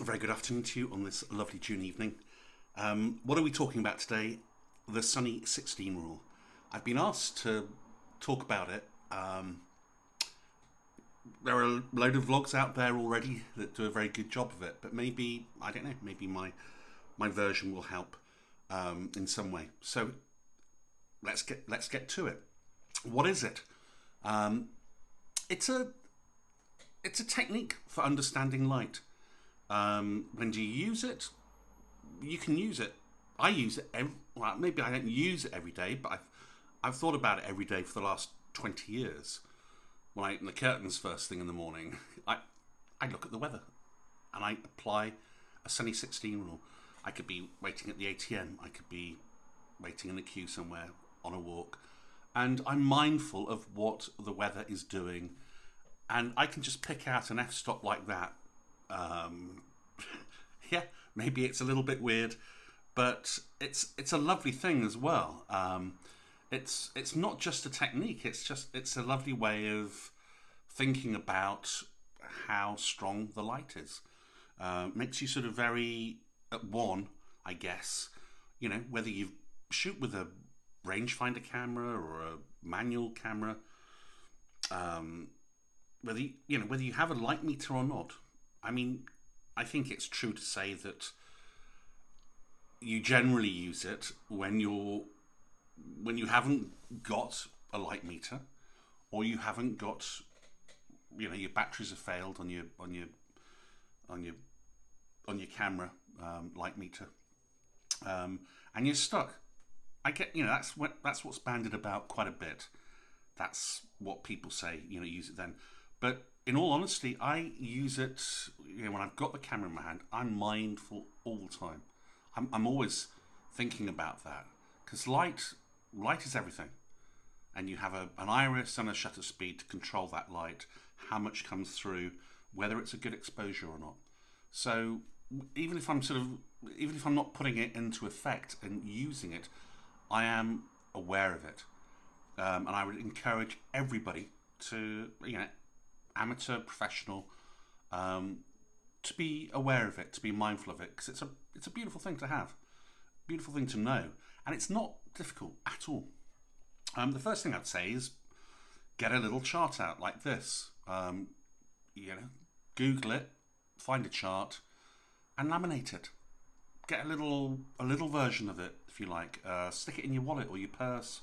A very good afternoon to you on this lovely June evening. What are we talking about today? The Sunny 16 rule. I've been asked to talk about it. There are a load of vlogs out there already that do a very good job of it, but maybe, I don't know, maybe my version will help in some way. So let's get to it. What is it? It's a technique for understanding light. When do you use it? You can use it. I use it. Well, maybe I don't use it every day, but I've thought about it every day for the last 20 years. When I open the curtains first thing in the morning, I look at the weather, and I apply a sunny 16 rule. I could be waiting at the ATM. I could be waiting in a queue somewhere on a walk, and I'm mindful of what the weather is doing, and I can just pick out an f-stop like that. Yeah, maybe it's a little bit weird, but it's a lovely thing as well. It's not just a technique. It's a lovely way of thinking about how strong the light is. Makes you sort of very at one, I guess. You know, whether you shoot with a rangefinder camera or a manual camera, whether you have a light meter or not. I mean, I think it's true to say that you generally use it when you haven't got a light meter, or you haven't got, your batteries have failed on your camera light meter, and you're stuck. I get, that's what's bandied about quite a bit. That's what people say, use it then. But in all honesty, I use it, when I've got the camera in my hand, I'm mindful all the time. I'm always thinking about that, because light is everything. And you have an iris and a shutter speed to control that light, how much comes through, whether it's a good exposure or not. So even if I'm not putting it into effect and using it, I am aware of it. And I would encourage everybody to, amateur, professional, to be aware of it, to be mindful of it, because it's a beautiful thing to have, beautiful thing to know, and it's not difficult at all. The first thing I'd say is get a little chart out like this. Google it, find a chart, and laminate it. Get a little version of it, if you like. Stick it in your wallet or your purse,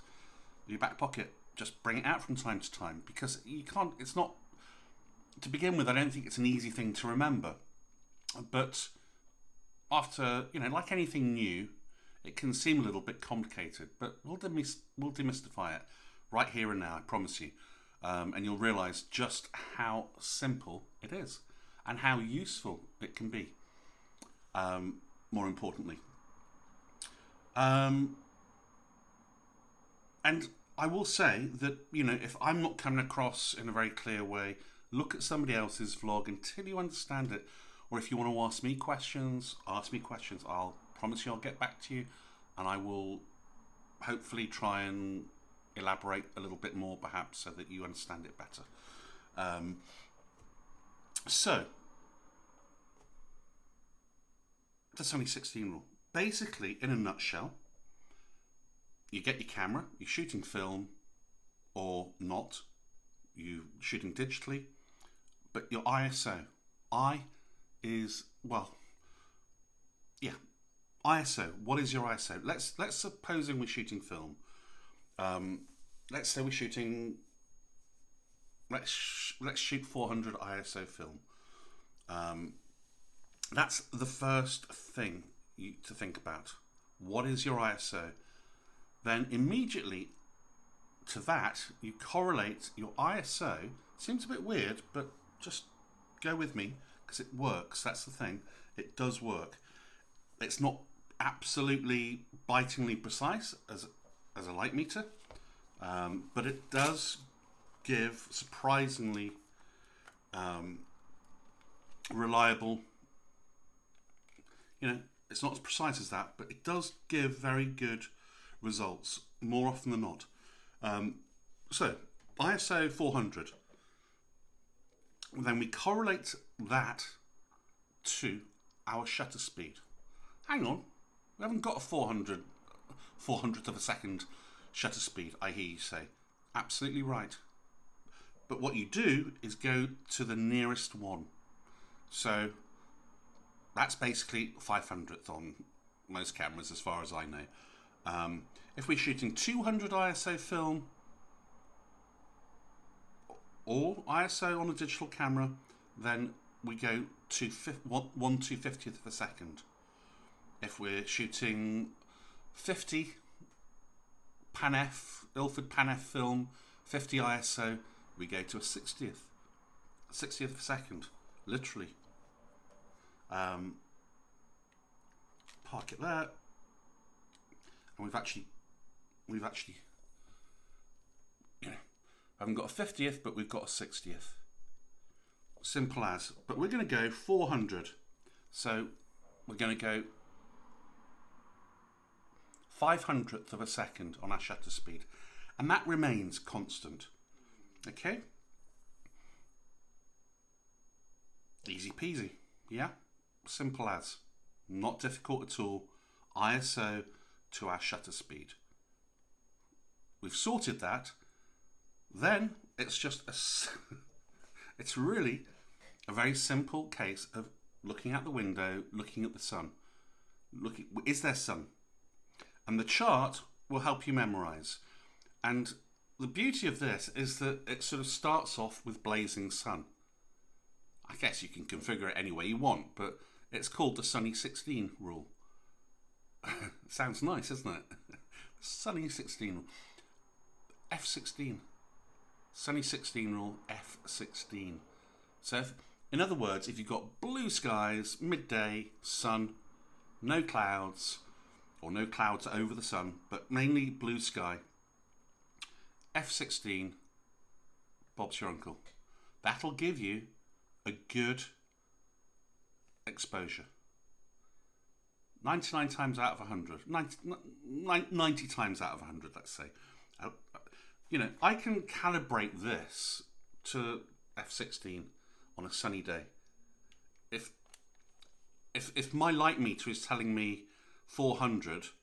or your back pocket. Just bring it out from time to time, because you can't. It's not. To begin with, I don't think it's an easy thing to remember. But after, like anything new, it can seem a little bit complicated. But we'll demystify it right here and now, I promise you. And you'll realise just how simple it is and how useful it can be, more importantly. And I will say that, if I'm not coming across in a very clear way, look at somebody else's vlog until you understand it. Or if you want to ask me questions. I'll promise you I'll get back to you, and I will hopefully try and elaborate a little bit more, perhaps, so that you understand it better. So, the Sunny 16 rule. Basically, in a nutshell, you get your camera, you're shooting film or not, you're shooting digitally, but your ISO. ISO. What is your ISO? Let's supposing we're shooting film. Let's say we're shooting. Let's shoot 400 ISO film. That's the first thing to think about. What is your ISO? Then immediately to that, you correlate your ISO. Seems a bit weird, but just go with me, because it works. That's the thing. It does work. It's not absolutely bitingly precise as a light meter, but it does give surprisingly reliable. It's not as precise as that, but it does give very good results more often than not. So ISO 400. Then we correlate that to our shutter speed. Hang on, we haven't got a 400th of a second shutter speed, I hear you say. Absolutely right. But what you do is go to the nearest one. So that's basically 500th on most cameras as far as I know. If we're shooting 200 ISO film or ISO on a digital camera, then we go to 1 250th of a second. If we're shooting 50 Pan F, Ilford Pan F film, 50 ISO, we go to a 60th of a second, literally. Park it there, and we've actually, you know, haven't got a 50th, but we've got a 60th. Simple as. But we're going to go 400. So we're going to go 500th of a second on our shutter speed, and that remains constant. Okay? Easy peasy. Yeah? Simple as. Not difficult at all. ISO to our shutter speed. We've sorted that. Then it's just it's really a very simple case of looking out the window, looking at the sun. Is there sun? And the chart will help you memorize. And the beauty of this is that it sort of starts off with blazing sun. I guess you can configure it any way you want, but it's called the Sunny 16 rule. Sounds nice, isn't it? Sunny 16 rule. F16. Sunny 16 rule, F16. So, in other words, if you've got blue skies, midday, sun, no clouds, or no clouds over the sun, but mainly blue sky, F16, Bob's your uncle. That'll give you a good exposure. 99 times out of 100, 90 times out of 100, let's say. You know, I can calibrate this to F16 on a sunny day. If my light meter is telling me 400,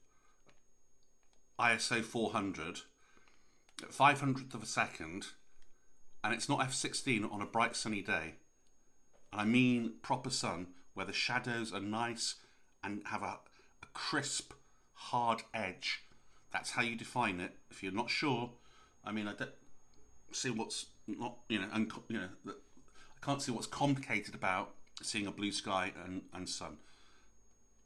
ISO 400, at 500th of a second, and it's not F16 on a bright sunny day, and I mean proper sun, where the shadows are nice and have a crisp, hard edge. That's how you define it. If you're not sure, I mean, I don't see what's not, I can't see what's complicated about seeing a blue sky and sun.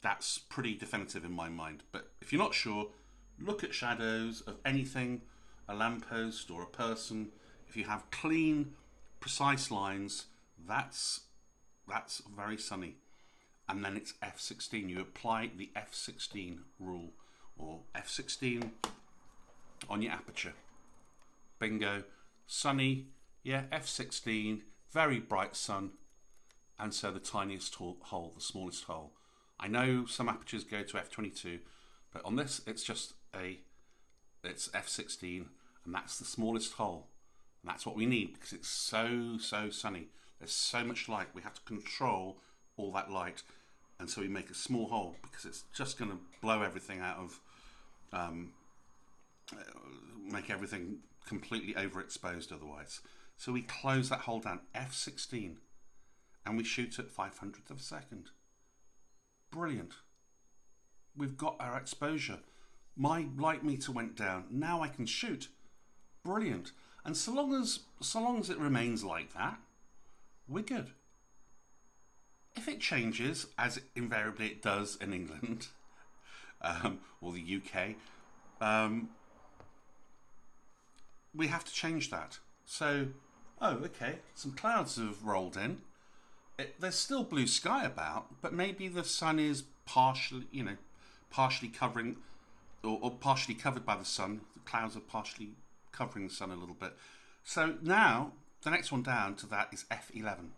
That's pretty definitive in my mind. But if you're not sure, look at shadows of anything, a lamppost or a person. If you have clean, precise lines, that's very sunny. And then it's F16. You apply the F16 rule, or F16 on your aperture. Bingo. Sunny, yeah, F16, very bright sun, and so the tiniest hole, the smallest hole. I know some apertures go to F22, but on this it's just it's F16, and that's the smallest hole. And that's what we need, because it's so sunny. There's so much light. We have to control all that light. And so we make a small hole, because it's just going to blow everything out of, make everything completely overexposed otherwise. So we close that hole down, F16, and we shoot at 500th of a second. Brilliant. We've got our exposure. My light meter went down. Now I can shoot. Brilliant. And so long as it remains like that, we're good. If it changes, as invariably it does in England, or the UK, we have to change that. So, okay, some clouds have rolled in. There's still blue sky about, but maybe the sun is partially covering, or partially covered by the sun. The clouds are partially covering the sun a little bit. So now, the next one down to that is F11.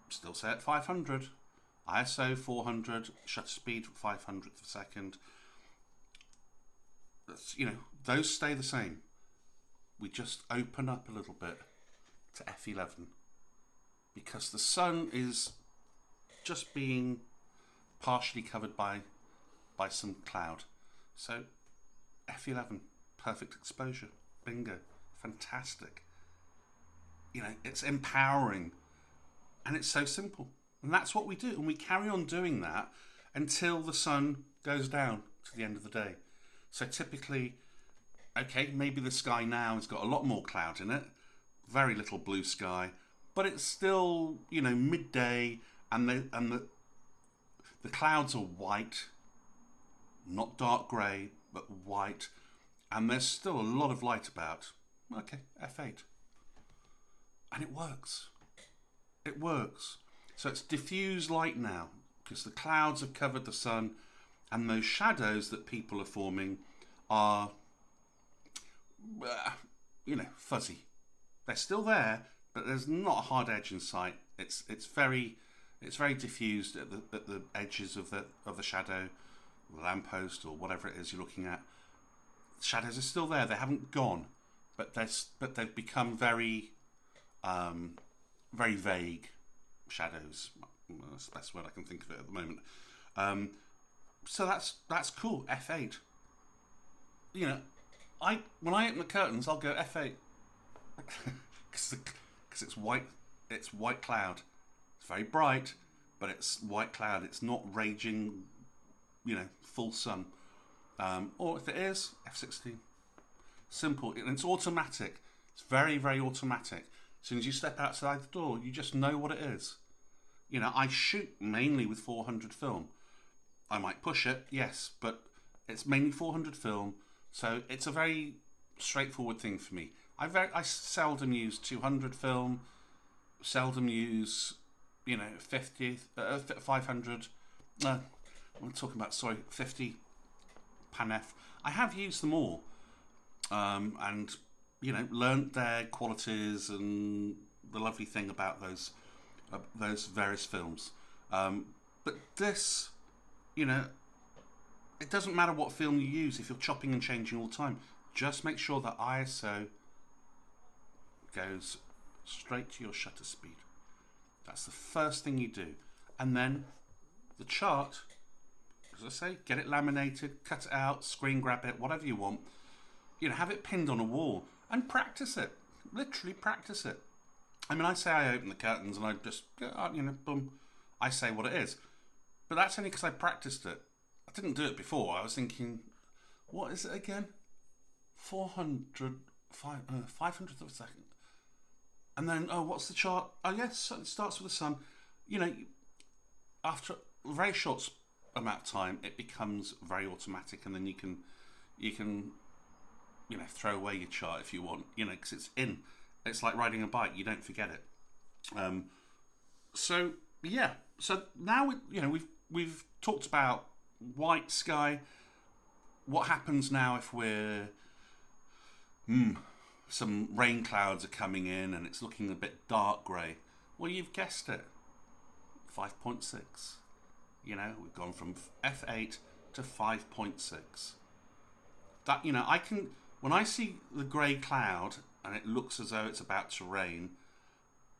Still say at 500, ISO 400, shutter speed 500th of a second. Those stay the same. We just open up a little bit to F11, because the sun is just being partially covered by some cloud. So F11, perfect exposure, bingo, fantastic. You know, it's empowering, and it's so simple. And that's what we do, and we carry on doing that until the sun goes down to the end of the day. So typically, okay, maybe the sky now has got a lot more cloud in it, very little blue sky, but it's still, you know, midday, and the clouds are white, not dark grey, but white, and there's still a lot of light about. Okay, F8. And it works. It works. So it's diffused light now, because the clouds have covered the sun, and those shadows that people are forming are, you know, fuzzy. They're still there, but there's not a hard edge in sight. It's very diffused at the edges of the shadow, the lamppost, or whatever it is you're looking at. The shadows are still there. They haven't gone, but they've become very very vague shadows. That's the best word I can think of it at the moment. So that's cool. F8. You know, when I open the curtains, I'll go F8 because it's white. It's white cloud. It's very bright, but it's white cloud. It's not raging, you know, full sun. Or if it is, F16. Simple. And it's automatic. It's very, very automatic. As soon as you step outside the door, you just know what it is. You know, I shoot mainly with 400 film. I might push it, yes, but it's mainly 400 film, so it's a very straightforward thing for me. I seldom use 200 film, seldom use, you know, 500. I'm talking about, 50 Pan-F. I have used them all, and, you know, learnt their qualities and the lovely thing about those various films. But this, you know, it doesn't matter what film you use if you're chopping and changing all the time. Just make sure that ISO goes straight to your shutter speed. That's the first thing you do. And then the chart, as I say, get it laminated, cut it out, screen grab it, whatever you want. You know, have it pinned on a wall and practice it. Literally practice it. I mean, I say I open the curtains and I just, you know, boom, I say what it is. But that's only because I practiced it. I didn't do it before. I was thinking, what is it again? 500th of a second. And then, oh, what's the chart? Oh, yes, it starts with the sun. You know, after a very short amount of time, it becomes very automatic, and then you can, you know, throw away your chart if you want, you know, because it's in. It's like riding a bike. You don't forget it. So yeah. So now we've talked about white sky. What happens now if we're some rain clouds are coming in and it's looking a bit dark grey? Well, you've guessed it. 5.6. You know, we've gone from F8 to 5.6. That, you know, when I see the grey cloud and it looks as though it's about to rain,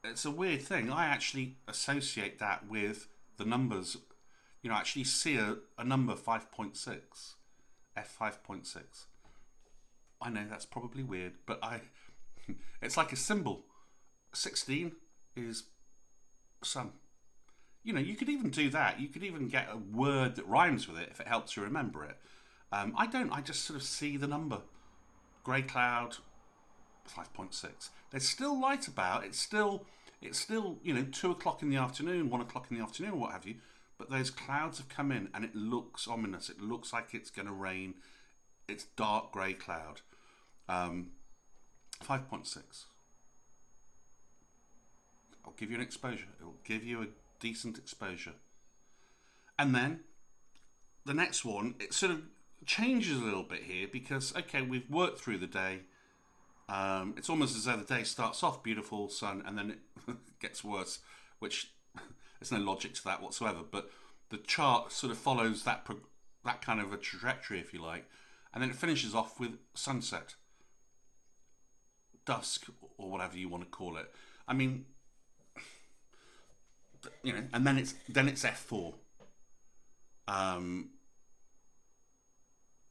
it's a weird thing. I actually associate that with the numbers. You know, I actually see a number 5.6, F5.6. I know that's probably weird, but it's like a symbol. 16 is sun. You know, you could even do that. You could even get a word that rhymes with it if it helps you remember it. I don't. I just sort of see the number. Grey cloud, 5.6. There's still light about. It's still, you know, 2 o'clock in the afternoon, 1 o'clock in the afternoon, what have you. But those clouds have come in and it looks ominous. It looks like it's going to rain. It's dark grey cloud. 5.6. I'll give you an exposure. It'll give you a decent exposure. And then the next one, it sort of changes a little bit here because, okay, we've worked through the day. It's almost as though the day starts off beautiful, sun, and then it gets worse, which there's no logic to that whatsoever. But the chart sort of follows that kind of a trajectory, if you like, and then it finishes off with sunset, dusk, or whatever you want to call it. I mean, and then it's f4,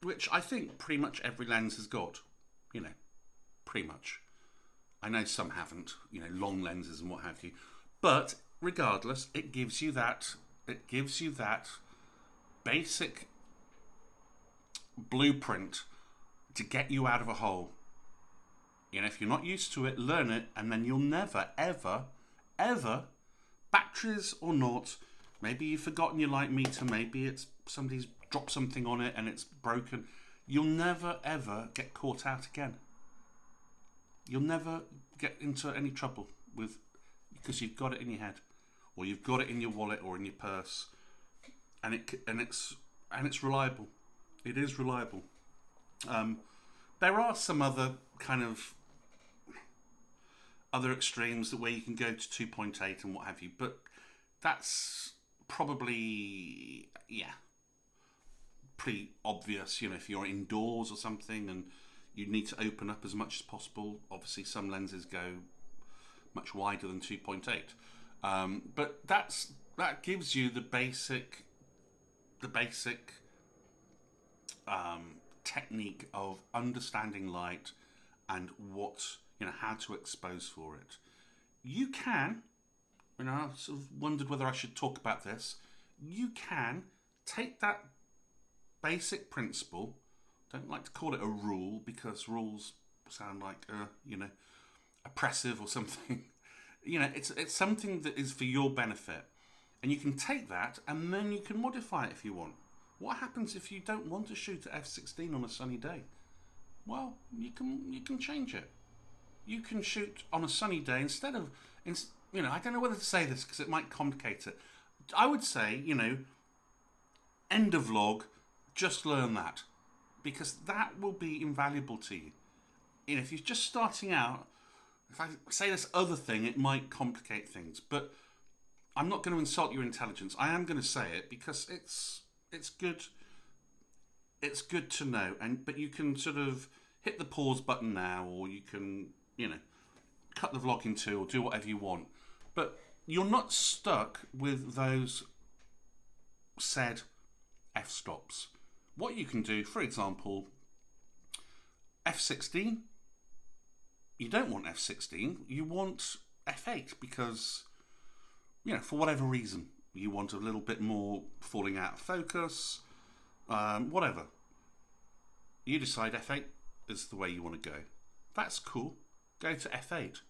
which I think pretty much every lens has got, pretty much. I know some haven't, long lenses and what have you, but regardless, it gives you that basic blueprint to get you out of a hole. If you're not used to it, learn it, and then you'll never, ever, ever, batteries or not, maybe you've forgotten your light meter, maybe it's somebody's dropped something on it and it's broken, you'll never, ever get caught out again. You'll never get into any trouble because you've got it in your head, or you've got it in your wallet or in your purse, and it's reliable. It is reliable. There are some other kind of other extremes where you can go to 2.8 and what have you, but that's probably pretty obvious. If you're indoors or something and you need to open up as much as possible, obviously some lenses go much wider than 2.8, but that gives you the basic technique of understanding light and how to expose for it. You can, I've sort of wondered whether I should talk about this. You can take that basic principle. Don't like to call it a rule because rules sound like oppressive or something. It's something that is for your benefit, and you can take that and then you can modify it if you want. What happens if you don't want to shoot at f16 on a sunny day? Well, you can change it. You can shoot on a sunny day instead of, I don't know whether to say this because it might complicate it. I would say, end of vlog, just learn that, because that will be invaluable to you. If you're just starting out, if I say this other thing, it might complicate things, but I'm not going to insult your intelligence. I am going to say it because it's good. It's good to know, but you can sort of hit the pause button now, or you can, cut the vlog in two, or do whatever you want. But you're not stuck with those said f-stops. What you can do, for example, f16. You don't want f16. You want f8 because, for whatever reason, you want a little bit more falling out of focus, whatever. You decide f8 is the way you want to go. That's cool. Go to f8.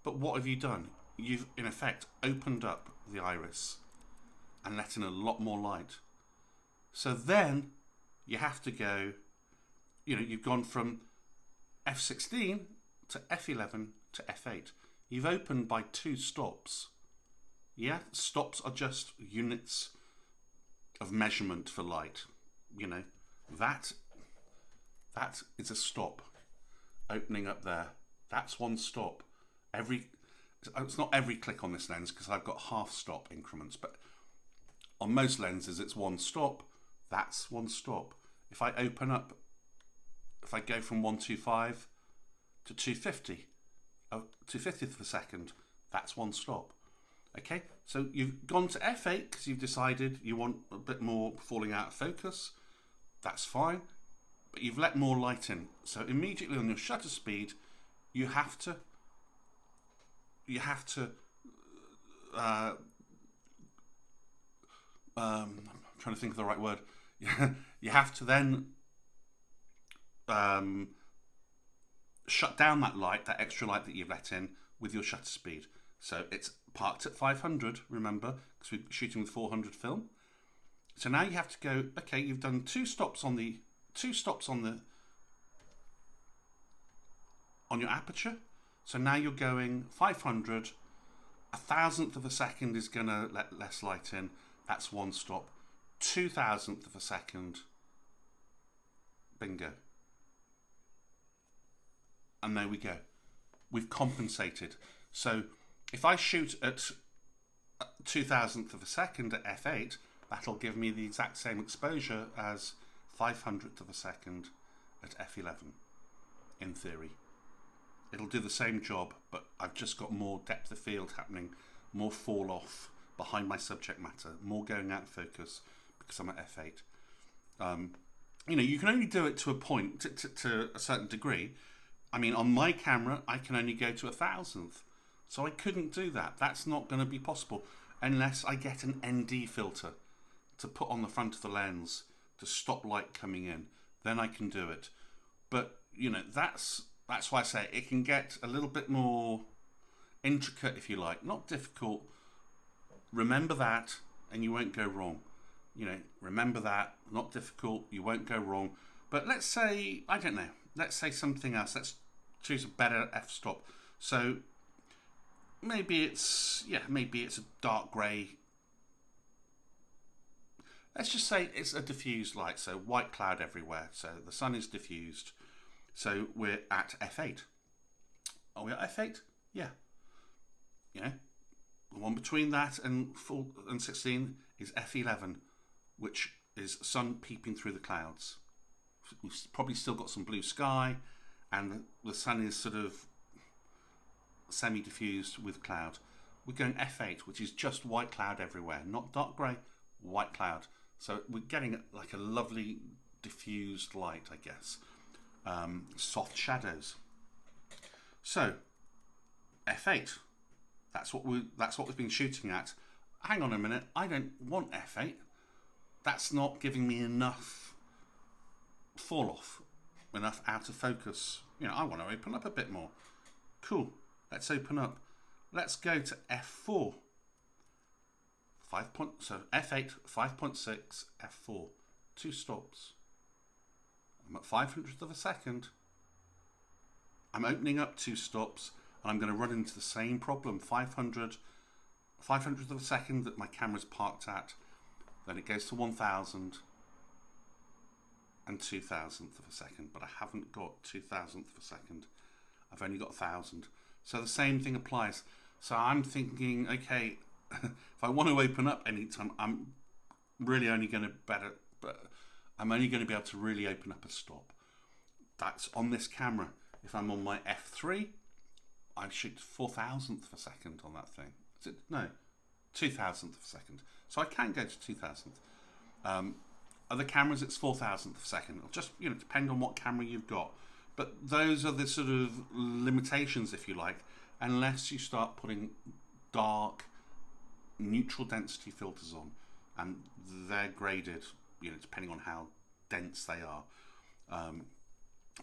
But what have you done? You've, in effect, opened up the iris and let in a lot more light. So then you have to go, you've gone from f16 to f11 to f8. You've opened by 2 stops. Yeah, stops are just units of measurement for light. That is a stop. Opening up there. That's one stop. It's not every click on this lens because I've got half stop increments, but on most lenses it's one stop. That's one stop. If I open up, if I go from 125 to 250, 250th of a second, that's one stop. Okay, so you've gone to f8 because you've decided you want a bit more falling out of focus. That's fine, but you've let more light in. So immediately on your shutter speed, you have to I'm trying to think of the right word. You have to then shut down that light, that extra light that you've let in, with your shutter speed. So it's parked at 500, remember, because we're shooting with 400 film. So now you have to go, okay, you've done 2 stops on your aperture. So now you're going 500, 1,000th of a second is going to let less light in. That's one stop. 2,000th of a second. Bingo. And there we go. We've compensated. So if I shoot at 2,000th of a second at f8, that'll give me the exact same exposure as 500th of a second at f11, in theory. It'll do the same job, but I've just got more depth of field happening, more fall off, behind my subject matter, more going out of focus because I'm at f8. You know, you can only do it to a point, to a certain degree. I mean, on my camera, I can only go to 1,000th. So I couldn't do that. That's not going to be possible unless I get an ND filter to put on the front of the lens to stop light coming in. Then I can do it. But, you know, that's why I say it can get a little bit more intricate, if you like. Not difficult. Remember that and you won't go wrong. You know, remember that, not difficult, you won't go wrong. But let's say, I don't know, let's say something else. Let's choose a better f-stop. So maybe it's a dark grey. Let's just say it's a diffused light, so white cloud everywhere. So the sun is diffused. So we're at f8. Are we at f8? Yeah. You know, the one between that and 16 is f11. Which is sun peeping through the clouds. We've probably still got some blue sky, and the sun is sort of semi-diffused with cloud. We're going f8, which is just white cloud everywhere, not dark grey, white cloud. So we're getting like a lovely diffused light, I guess. Soft shadows. So f8. That's what we've been shooting at. Hang on a minute. I don't want f8. That's not giving me enough fall off, enough out of focus. You know, I want to open up a bit more. Cool. Let's open up. Let's go to f4. So f8, 5.6, f4. 2 stops. I'm at 500th of a second. I'm opening up 2 stops, and I'm going to run into the same problem. 500th of a second that my camera's parked at. Then it goes to 1,000 and 2,000th of a second, but I haven't got 2,000th of a second. I've only got 1,000. So the same thing applies. So I'm thinking, okay, if I want to open up anytime, I'm really only going to I'm only going to be able to really open up a stop. That's on this camera. If I'm on my f3, I shoot 4,000th of a second on that thing. Is it? No, 2,000th of a second. So I can go to 2,000th. Other cameras, it's 4,000th of a second. It'll just, you know, depend on what camera you've got. But those are the sort of limitations, if you like, unless you start putting dark, neutral density filters on, and they're graded, you know, depending on how dense they are,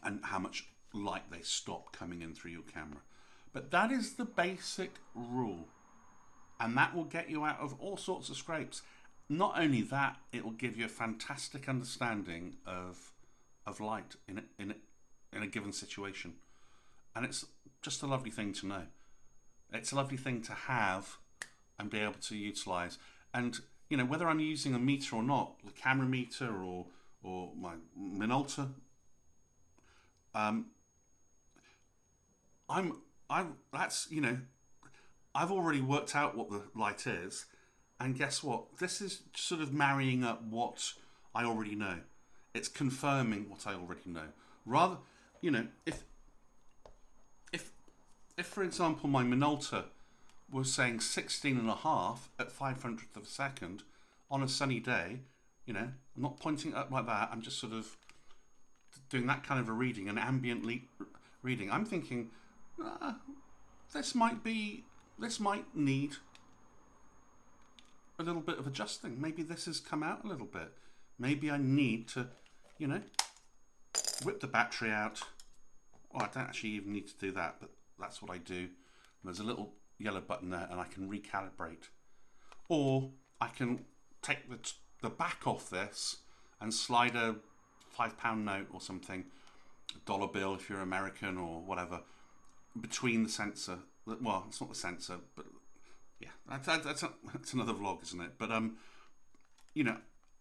and how much light they stop coming in through your camera. But that is the basic rule. And that will get you out of all sorts of scrapes. Not only that, it will give you a fantastic understanding of light in a given situation. And it's just a lovely thing to know. It's a lovely thing to have and be able to utilise. And, you know, whether I'm using a meter or not, the camera meter or my Minolta, that's, you know, I've already worked out what the light is, and guess what? This is sort of marrying up what I already know. It's confirming what I already know. Rather, you know, if for example my Minolta was saying 16.5 at 500th of a second on a sunny day, you know, I'm not pointing it up like that. I'm just sort of doing that kind of a reading, an ambient reading. I'm thinking, this might need a little bit of adjusting. Maybe this has come out a little bit. Maybe I need to, you know, whip the battery out. Well, I don't actually even need to do that, but that's what I do. And there's a little yellow button there, and I can recalibrate. Or I can take the back off this and slide a £5 note or something, a dollar bill if you're American or whatever, between the sensor. Well, it's not the sensor, but yeah, that's another vlog, isn't it? But you know,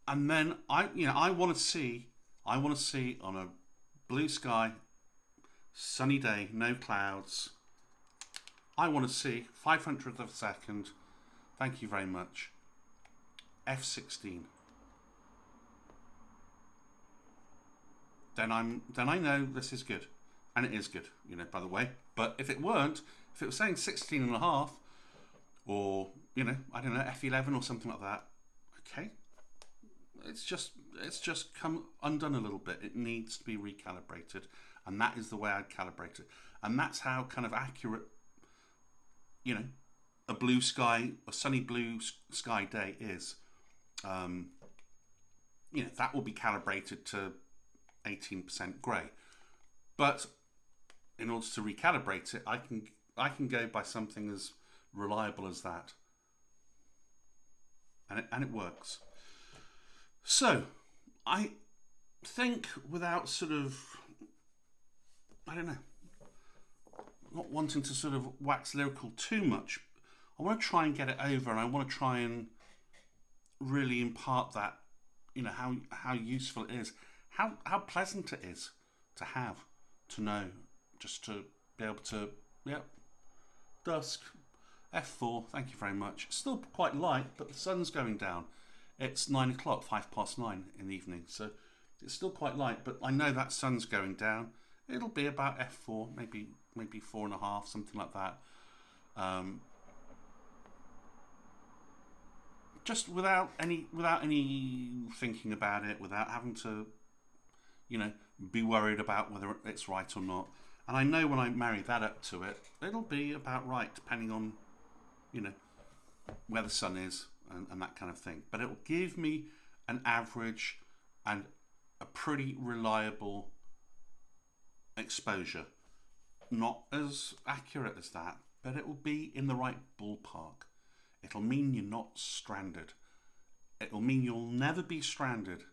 and then I want to see on a blue sky, sunny day, no clouds. I want to see 500th of a second. Thank you very much. F16. Then I know this is good, and it is good, you know, by the way. But if it weren't, if it was saying 16.5, or I don't know, F11 or something like that. Okay, it's just come undone a little bit. It needs to be recalibrated, and that is the way I'd calibrate it. And that's how kind of accurate, you know, a sunny blue sky day is. That will be calibrated to 18% grey. But in order to recalibrate it, I can go by something as reliable as that, and it works. So I think, without sort of, I don't know, not wanting to sort of wax lyrical too much, I want to try and get it over, and I want to try and really impart that, how useful it is, how pleasant it is to have, to know, just to be able to, dusk, F4, thank you very much. It's still quite light, but the sun's going down. It's 9 o'clock, 9:05 in the evening, so it's still quite light, but I know that sun's going down. It'll be about F4, maybe 4.5, something like that. Just without any thinking about it, without having to, be worried about whether it's right or not. And I know when I marry that up to it, it'll be about right, depending on, where the sun is and that kind of thing. But it'll give me an average and a pretty reliable exposure. Not as accurate as that, but it will be in the right ballpark. It'll mean you're not stranded. It'll mean you'll never be stranded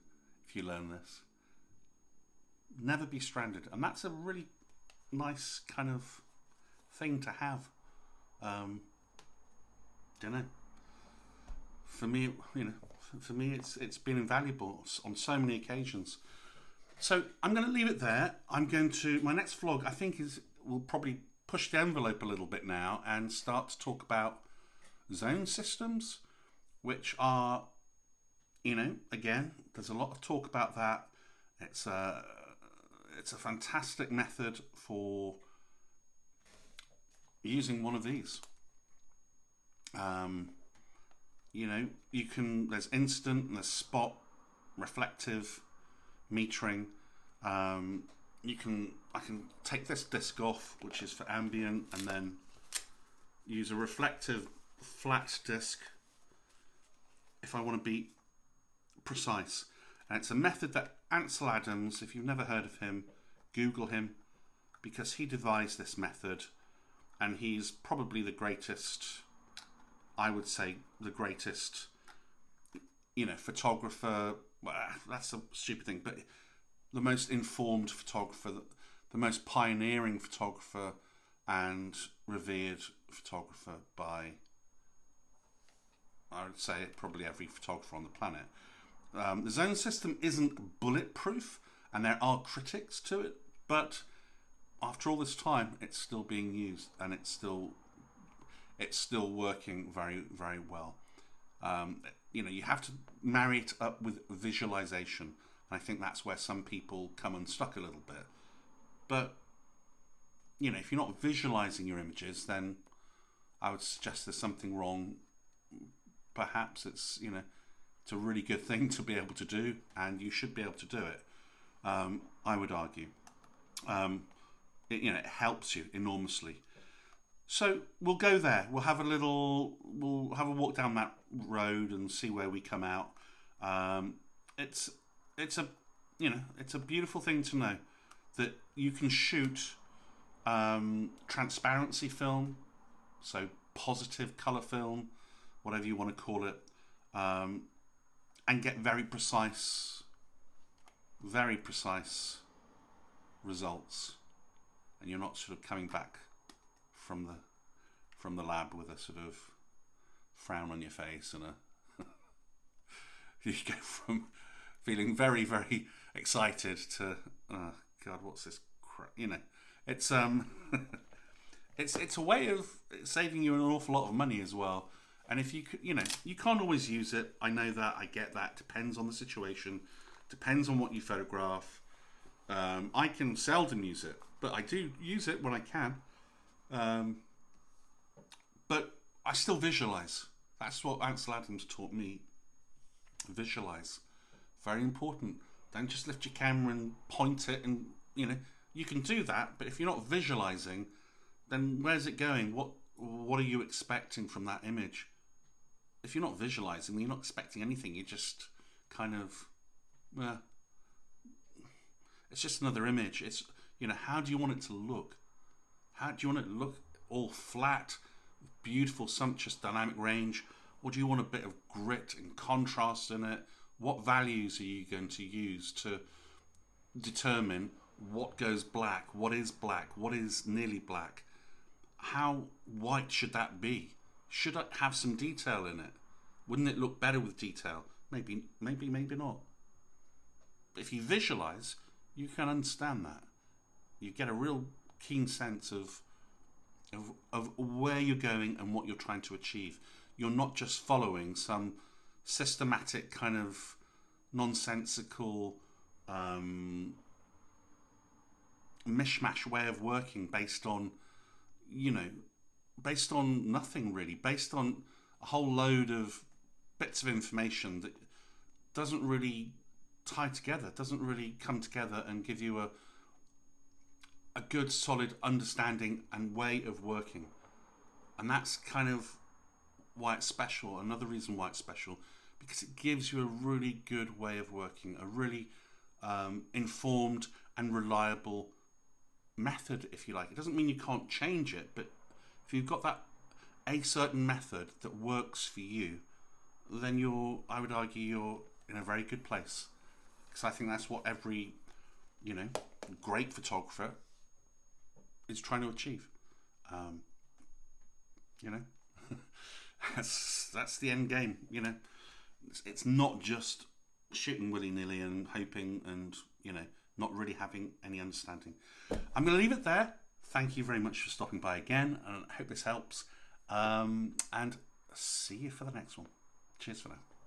if you learn this. Never be stranded. And that's a really nice kind of thing to have. Don't know. For me, it's been invaluable on so many occasions. So I'm going to leave it there. My next vlog, I think, will probably push the envelope a little bit now and start to talk about zone systems, which are, again, there's a lot of talk about that. It's a fantastic method for using one of these. There's instant and there's spot, reflective, metering. I can take this disc off, which is for ambient, and then use a reflective flat disc if I want to be precise. And it's a method that Ansel Adams, if you've never heard of him, Google him, because he devised this method, and he's probably the greatest, I would say, the greatest, photographer. Well, that's a stupid thing, but the most informed photographer, the most pioneering photographer, and revered photographer by, I would say, probably every photographer on the planet. The zone system isn't bulletproof, and there are critics to it, but after all this time, it's still being used, and it's still working very, very well. You have to marry it up with visualization. I think that's where some people come unstuck a little bit. But if you're not visualizing your images, then I would suggest there's something wrong. Perhaps it's it's a really good thing to be able to do, and you should be able to do it. I would argue. It helps you enormously. So we'll go there. We'll have a walk down that road and see where we come out. It's a beautiful thing to know that you can shoot transparency film, so positive color film, whatever you want to call it, and get very precise results, and you're not sort of coming back from the lab with a sort of frown on your face and you go from feeling very, very excited to God, what's this crap? It's it's a way of saving you an awful lot of money as well. And if you could, you can't always use it. I know that. I get that. Depends on the situation. Depends on what you photograph. I can seldom use it, but I do use it when I can. But I still visualize. That's what Ansel Adams taught me. Visualize. Very important. Don't just lift your camera and point it, and you can do that, but if you're not visualizing, then where's it going? What are you expecting from that image? If you're not visualizing, then you're not expecting anything. You're just kind of, it's just another image. It's, how do you want it to look? How do you want it to look? All flat, beautiful, sumptuous, dynamic range? Or do you want a bit of grit and contrast in it? What values are you going to use to determine what goes black, what is nearly black? How white should that be? Should it have some detail in it? Wouldn't it look better with detail? Maybe not. But if you visualize, you can understand that. You get a real keen sense of where you're going and what you're trying to achieve. You're not just following some systematic kind of nonsensical mishmash way of working based on nothing really, based on a whole load of bits of information that doesn't really tie together, doesn't really come together and give you a good solid understanding and way of working. And that's kind of why it's special. Another reason why it's special, because it gives you a really good way of working, a really informed and reliable method, if you like. It doesn't mean you can't change it, but if you've got a certain method that works for you, then I would argue you're in a very good place. Because I think that's what every, great photographer is trying to achieve. That's the end game. It's not just shooting willy-nilly and hoping and not really having any understanding. I'm going to leave it there. Thank you very much for stopping by again, and I hope this helps. And see you for the next one. Cheers for now.